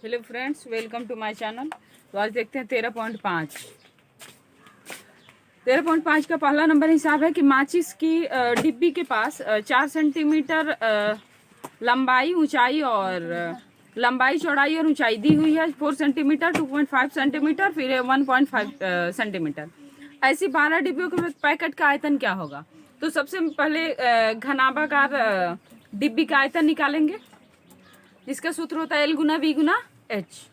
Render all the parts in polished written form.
Hello friends, welcome to my channel. तो आज देखते हैं 13.5 का पहला नंबर हिसाब है कि माचिस की डिब्बी के पास 4 सेंटीमीटर लंबाई ऊंचाई और लंबाई चौड़ाई और ऊंचाई दी हुई है 4 सेंटीमीटर, 2.5 सेंटीमीटर, फिर 1.5 सेंटीमीटर। ऐसी 12 डिब्बियों के पैकेट का आयतन क्या होगा? तो सबसे पहले घनाभाकार डिब्बी का आयतन निकालेंगे, जिसका सूत्र होता है L गुना V गुना H।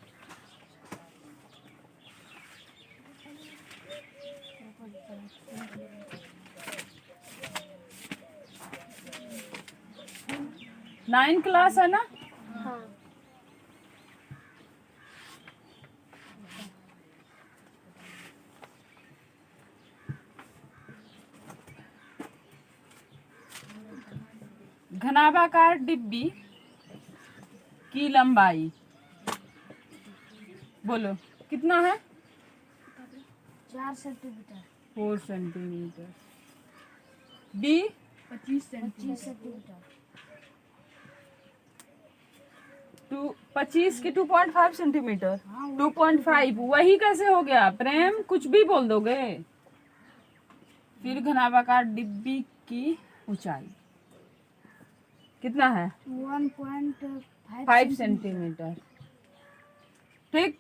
नाइन क्लास है ना? हाँ। घनाभाकार डिब्बी की लंबाई बोलो कितना है? 4 सेंटीमीटर। 4 सेंटीमीटर। D 25 centimetre. 25 की 2.5 सेंटीमीटर। 2.5 वही कैसे हो गया प्रेम? कुछ भी बोल दोगे। फिर घनाभाकार डिब्बी की ऊंचाई कितना है? 1.5 सेंटीमीटर। ठीक,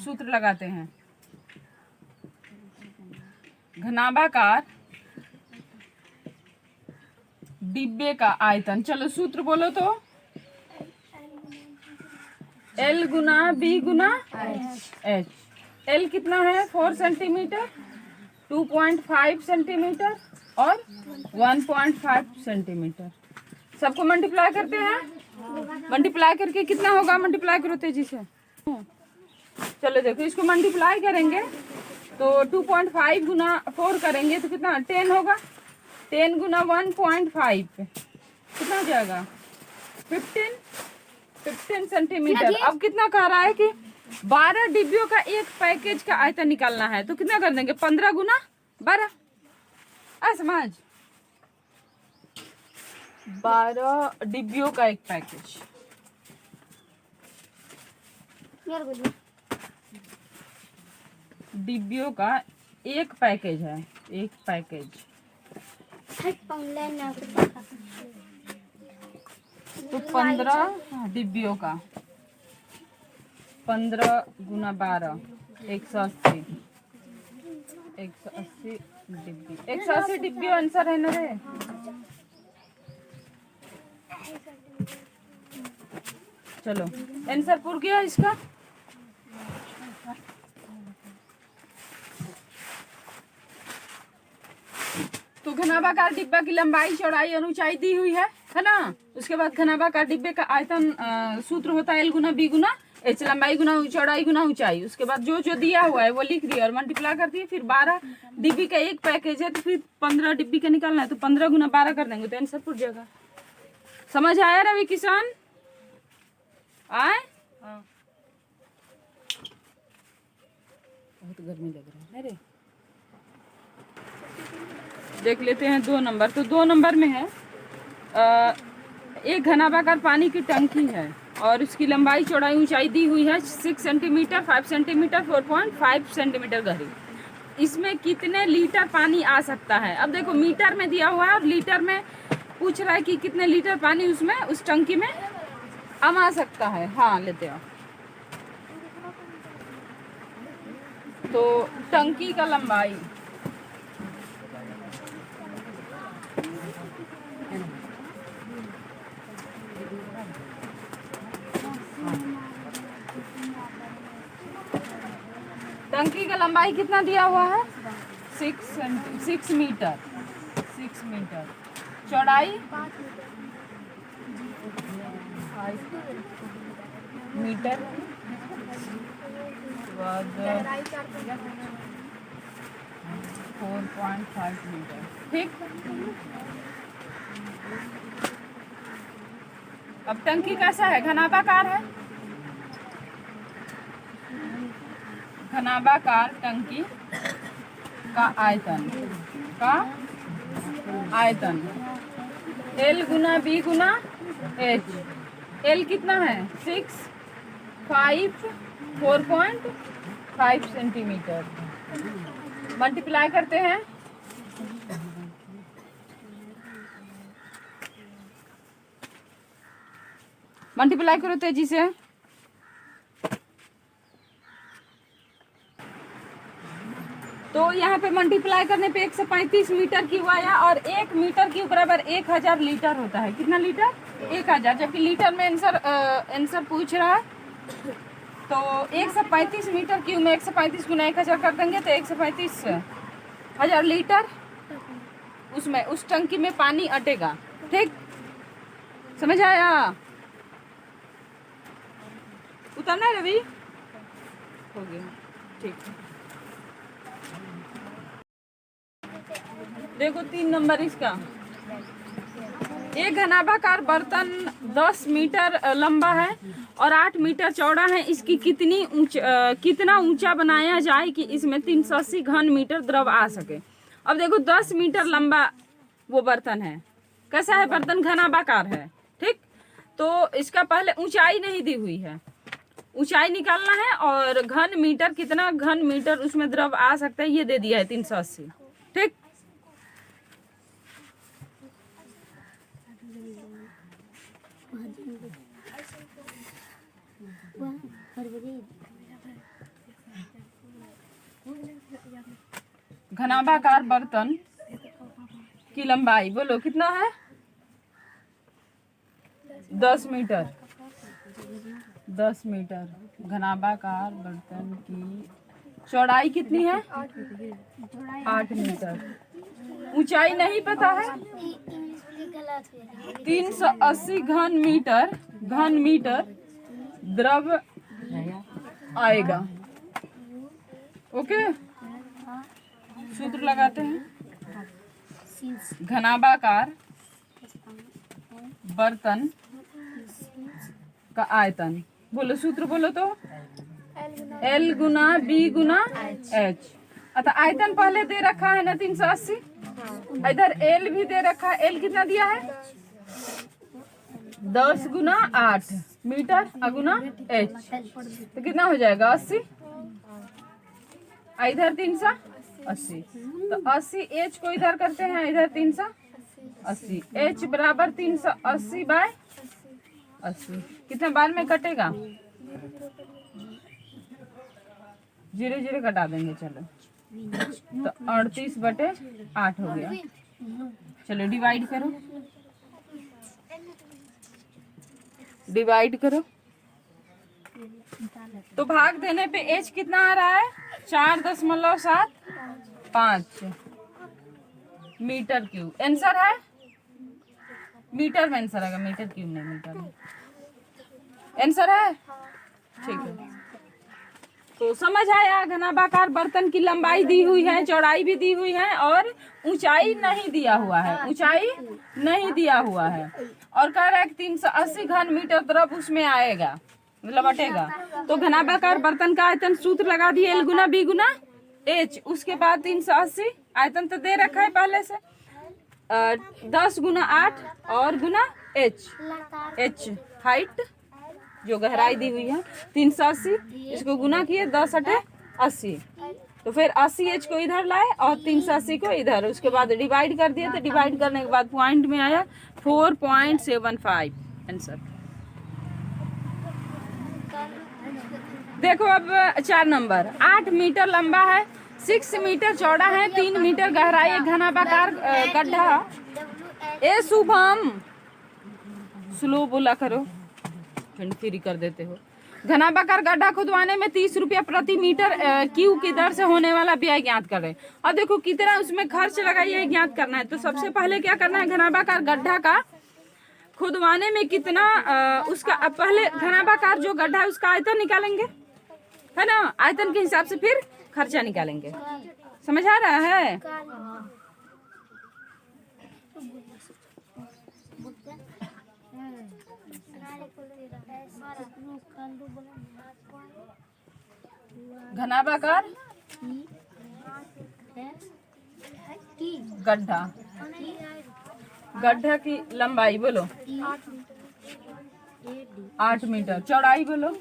सूत्र लगाते हैं। घनाभाकार डिब्बे का आयतन, चलो सूत्र बोलो तो। L गुना B गुना H। L कितना है? 4 सेंटीमीटर, 2.5 सेंटीमीटर और 1.5 सेंटीमीटर। सबको मल्टीप्लाई करते हैं। मल्टीप्लाई करके कितना होगा? मल्टीप्लाई करो तेजी से। चलो देखो, इसको मल्टीप्लाई करेंगे तो 2.5 गुना 4 करेंगे तो कितना 10 होगा। 10 गुना 1.5 कितना हो जाएगा? 15 सेंटीमीटर। अब कितना कह रहा है कि 12 डिब्बियों का एक पैकेज का आयतन निकालना है, तो कितना कर देंगे? 15 गुना 12। समझ, 12 डिब्बियों का एक पैकेज। डिब्बियों का एक पैकेज है, एक पैकेज। तो 15 डिब्बियों का 15 गुना 12 180। 180 डिब्बी, 180 डिब्बी आंसर है ना रे? चलो आंसर पूरा गया इसका। तो घनाभाकार डिब्बा की लंबाई चौड़ाई और ऊंचाई दी हुई है ना? उसके बाद घनाभाकार डिब्बे का आयतन सूत्र होता है L गुना B गुना H। लंबाई गुना चौड़ाई गुना ऊंचाई। उसके बाद जो जो दिया हुआ है वो लिख दिया और मल्टीप्लाई कर दिए। फिर 12 डिब्बी का एक पैकेज है तो फिर 15 डिब्बी का निकालना है, तो 15 गुना 12 कर देंगे तो आंसर पूछ जाएगा। समझ आया रवि किसान? आए? बहुत गर्मी लग रहा है रे। देख लेते हैं 2 नंबर। तो 2 नंबर में है एक घनाभाकार पानी की टंकी है और उसकी लंबाई चौड़ाई ऊंचाई दी हुई है 6 सेंटीमीटर, 5 सेंटीमीटर, 4.5 सेंटीमीटर गहरी। इसमें कितने लीटर पानी आ सकता है? अब देखो, मीटर में दिया हुआ है और लीटर में पूछ रहा है कि कितने लीटर पानी उसमें उस टंकी में आ सकता है। हाँ, लेते हो। तो टंकी का लंबाई टंकी का लंबाई कितना दिया हुआ है? 6 मीटर। 6 मीटर। चौड़ाई 5 मीटर। 4.5 मीटर। ठीक। अब टंकी कैसा है? घनाभाकार है। घनाभाकार टंकी का आयतन L गुना B गुना H। L कितना है? 6 4.5 सेंटीमीटर। मल्टीप्लाई करते हैं। मल्टीप्लाई करो तेजी से। तो यहाँ पे मल्टीप्लाई करने पे 135 मीटर क्यूब आया और 1 मीटर क्यूब बराबर 1000 लीटर होता है। कितना लीटर? 1000, जबकि लीटर में आंसर पूछ रहा है। तो 135 मीटर क्यूब में 135 गुना 1000 कर देंगे तो 135,000 लीटर उसमें उस टंकी में पानी अटेगा। ठीक, समझ आया? उतरना है रवि? हो गया, ठीक। देखो 3 नंबर इसका। एक घनाभाकार बर्तन 10 मीटर लंबा है और 8 मीटर चौड़ा है। इसकी कितना ऊंचा बनाया जाए कि इसमें 380 घन मीटर द्रव आ सके। अब देखो 10 मीटर लंबा वो बर्तन है। कैसा है बर्तन? घनाभाकार है। ठीक, तो इसका पहले ऊंचाई नहीं दी हुई है, ऊंचाई निकालना है और घन मीटर, कितना घन मीटर उसमें द्रव आ सकता है ये दे दिया है 380। ठीक, घनाभाकार बर्तन की लंबाई बोलो कितना है? 10 मीटर। 10 मीटर। घनाभाकार बर्तन की चौड़ाई कितनी है? 8 मीटर। ऊंचाई नहीं पता है। 380 घन मीटर द्रव आएगा। ओके, सूत्र लगाते हैं। घनाभाकार बर्तन का आयतन, बोलो सूत्र बोलो तो। L गुना B गुना H। अतः आयतन पहले दे रखा है ना 380, इधर L भी दे रखा है। L कितना दिया है? 10 गुना 8 मीटर अगुना H, तो कितना हो जाएगा? 80। इधर 380, तो 80 H को इधर करते हैं, इधर 380। H बराबर 380 बाय 80। कितने बार में कटेगा? 0 कटा देंगे। चलो, तो 38/8 हो गया। चलो डिवाइड करो, डिवाइड करो। तो भाग देने पे H कितना आ रहा है? 4.75 मीटर क्यूब। आंसर है मीटर में, आंसर आएगा, मीटर क्यूब नहीं, मीटर में आंसर है। ठीक है, तो समझ आया। घनाभाकार बर्तन की लंबाई दी हुई है, चौड़ाई भी दी हुई है और ऊंचाई नहीं दिया हुआ है, ऊंचाई नहीं दिया हुआ है। और कह रहा है 380 घन मीटर द्रव उसमें आएगा, मतलब अटेगा। तो घनाभाकार बर्तन का आयतन सूत्र लगा दिए, L गुना B गुना H। उसके बाद 380 आयतन तो दे रखा है पहले से, 10 गुना 8 और गुना H हाइट जो गहराई दी हुई है 380, इसको गुना किए 10 × 80, तो फिर 80H को इधर लाए और 380 को इधर, उसके बाद डिवाइड कर दिए। तो डिवाइड करने के बाद पॉइंट में आया 4.75 आंसर। देखो अब 4 नंबर। 8 मीटर लंबा है, 6 मीटर चौड़ा है, 3 मीटर गहराई, एक घनाभाकार गड्ढा। ए शुभम, स्लो बोला करो, फ्री कर देते हो। घनाभाकार गड्ढा खुदवाने में 30 रुपया प्रति मीटर क्यूब की दर से होने वाला व्यय ज्ञात करें। और देखो कितना उसमें खर्च लगा ये ज्ञात करना है। तो सबसे पहले क्या करना है? घनाभाकार गड्ढा का खुदवाने में कितना उसका पहले घनाभाकार जो गड्ढा है उसका आयतन निकालेंगे, है ना। आयतन के हिसाब से फिर खर्चा निकालेंगे। समझ आ रहा है? घनाभाकार गड्ढा, गड्ढा की लंबाई बोलो 8 मीटर, चौड़ाई बोलो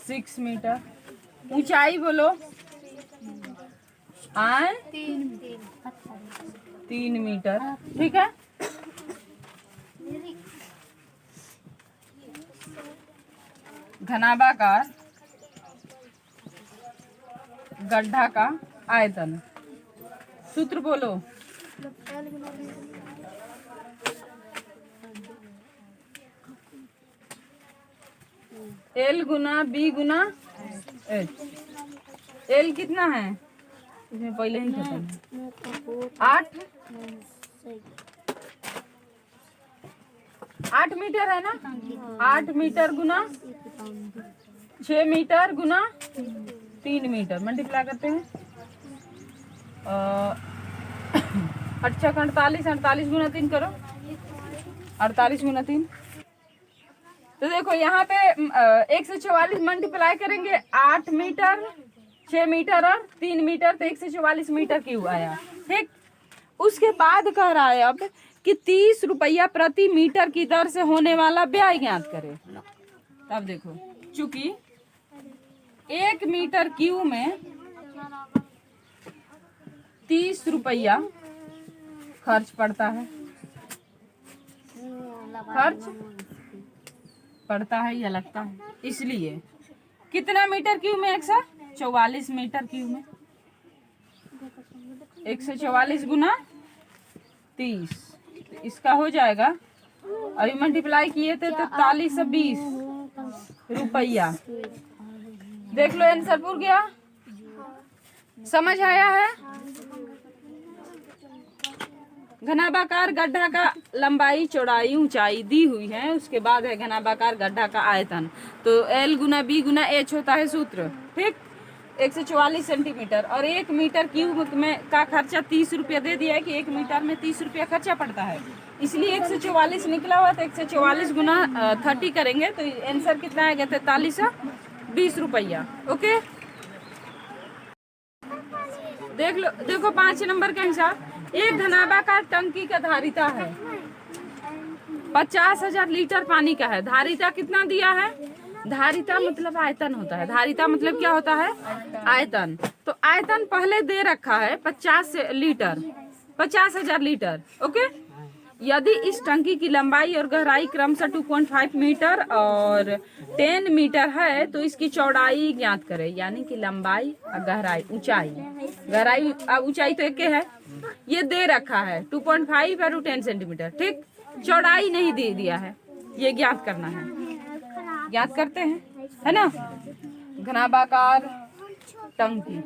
6 मीटर। ऊंचाई बोलो। आए 3 मीटर। ठीक है। घनाभाकार गड्ढा का आयतन। सूत्र बोलो। L गुना B गुना H। L कितना है इसमें पहले ही खत्म है। 8 मीटर है ना। 8 मीटर गुना 6 मीटर गुना 3 मीटर मल्टीप्लाई करते हैं। 8 48 48 गुना 3 करो। 48 गुना 3। तो देखो यहाँ पे 144 मल्टीप्लाई करेंगे। 8 मीटर 6 मीटर और 3 मीटर तो 144 मीटर क्यूब आया। ठीक। उसके बाद कह रहा है अब कि 30 रुपया प्रति मीटर की दर से होने वाला व्यय ज्ञात करें। तब देखो चूंकि 1 मीटर क्यूब में 30 रुपया खर्च पड़ता है। खर्च पड़ता है या लगता है, इसलिए कितना मीटर क्यूब में 144 मीटर क्यूब में 144 गुना 30। तो इसका हो जाएगा। अभी मल्टीप्लाई किए थे तो 4320 रुपया। देख लो आंसर पूरा गया। समझ आया है। घनाभाकार गड्ढा का लंबाई चौड़ाई ऊंचाई दी हुई है। उसके बाद है घनाभाकार गड्ढा का आयतन। तो L गुना B गुना H होता है सूत्र। ठीक। 144 सेंटीमीटर और 1 मीटर क्यूब में का खर्चा 30 रुपया दे दिया है कि 1 मीटर में 30 रुपया खर्चा पड़ता है, इसलिए 144 निकला हुआ। तो 144 गुना 30 करेंगे तो आंसर कितना आएगा? 4320 रुपया। ओके। देख लो, देखो 5 नंबर का हिसाब। एक घनाभाकार टंकी का धारिता है 50,000 लीटर पानी का है। धारिता कितना दिया है? धारिता मतलब आयतन होता है। धारिता मतलब क्या होता है? आयतन। तो आयतन पहले दे रखा है 50,000 लीटर। ओके। यदि इस टंकी की लंबाई और गहराई क्रमशः 2.5 मीटर और 10 मीटर है तो इसकी चौड़ाई ज्ञात करें। यानी कि लंबाई और गहराई, ऊंचाई, गहराई ऊंचाई तो एक है, ये दे रखा है 2.5 और 10 सेंटीमीटर। ठीक। चौड़ाई नहीं दे दिया है, ये ज्ञात करना है। ज्ञात करते हैं, है ना। घनाभाकार टंकी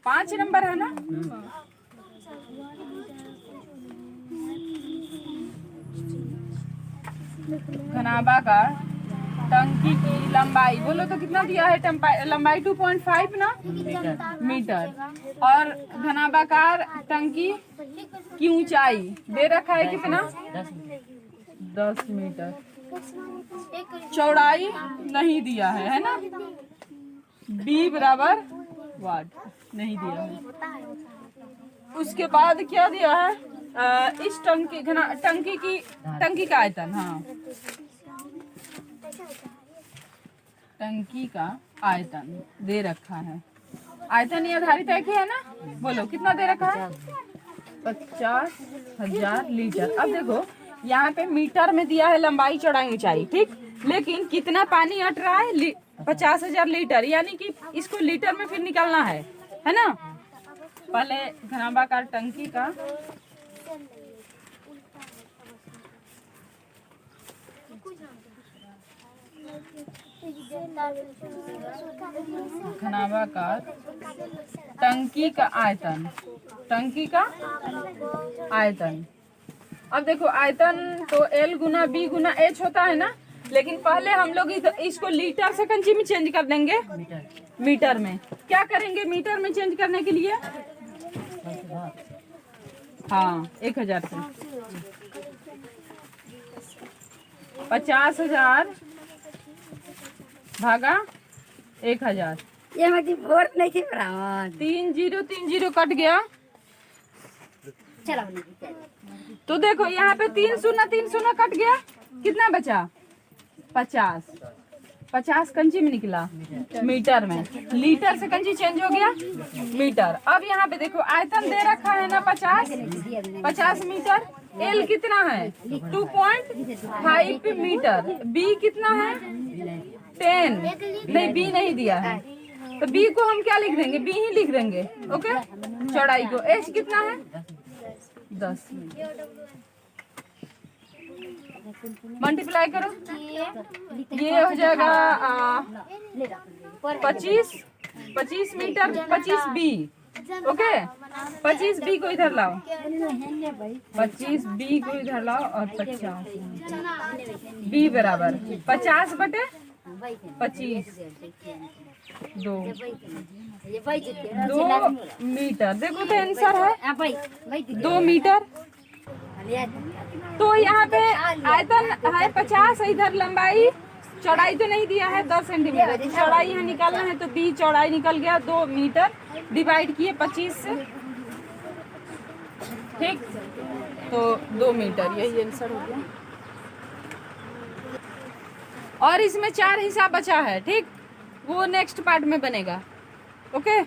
5 नंबर है ना। घनाभाकार टंकी की लंबाई बोलो तो कितना दिया है? लंबाई 2.5 ना मीटर और घनाभाकार टंकी की ऊंचाई दे रखा है कितना? 10 मीटर। चौड़ाई नहीं दिया है ना। B बराबर वाट नहीं दिया है। उसके बाद क्या दिया है? इस टंकी का आयतन। हाँ, टंकी का आयतन दे रखा है। आयतन ये आधारित है कि है ना। बोलो कितना दे रखा है? 50,000 लीटर। अब देखो यहाँ पे मीटर में दिया है लंबाई चौड़ाई ऊंचाई। ठीक। लेकिन कितना पानी अट रहा है? 50,000 लीटर। यानी कि इसको लीटर में फिर निकालना है ना। पहले घनाभाकार टंकी का घनाभाकार टंकी का आयतन। टंकी का आयतन। अब देखो आयतन तो L गुना B गुना H होता है ना। लेकिन पहले हम लोग इसको लीटर से कंची में चेंज कर देंगे। मीटर में क्या करेंगे? मीटर में चेंज करने के लिए हाँ 1000 से 50,000 भागा 1000। ये मत वोट नहीं थी बराबर। 3030 कट गया। चलो तो देखो यहाँ पे 3 शून्य कट गया, कितना बचा? 50। 50 कंची में निकला मीटर में, लीटर से कंची चेंज हो गया मीटर। अब यहाँ पे देखो आयतन दे रखा है ना 50 मीटर। एल कितना है? 2.5 मीटर। बी कितना है? 10। नहीं, बी नहीं दिया है, तो बी को हम क्या लिख देंगे? बी ही लिख देंगे। ओके, चौड़ाई को। एच कितना है? 10। मल्टीप्लाई करो, ये हो जाएगा 25 मीटर। 25 बी। ओके, 25 बी को इधर लाओ, 25 बी को इधर लाओ और 50 बी बराबर 50 बटे 25 2 मीटर। देखो तो आंसर है 2 मीटर। तो यहाँ पे आयतन है 50, इधर लंबाई, चौड़ाई तो नहीं दिया है 10 सेंटीमीटर, तो चौड़ाई यहाँ निकालना है, तो बी चौड़ाई निकल गया 2 मीटर, डिवाइड किए 25 से। ठीक, तो 2 मीटर, यही आंसर हो गया। और इसमें 4 हिस्सा बचा है, ठीक, वो नेक्स्ट पार्ट में बनेगा। ओके।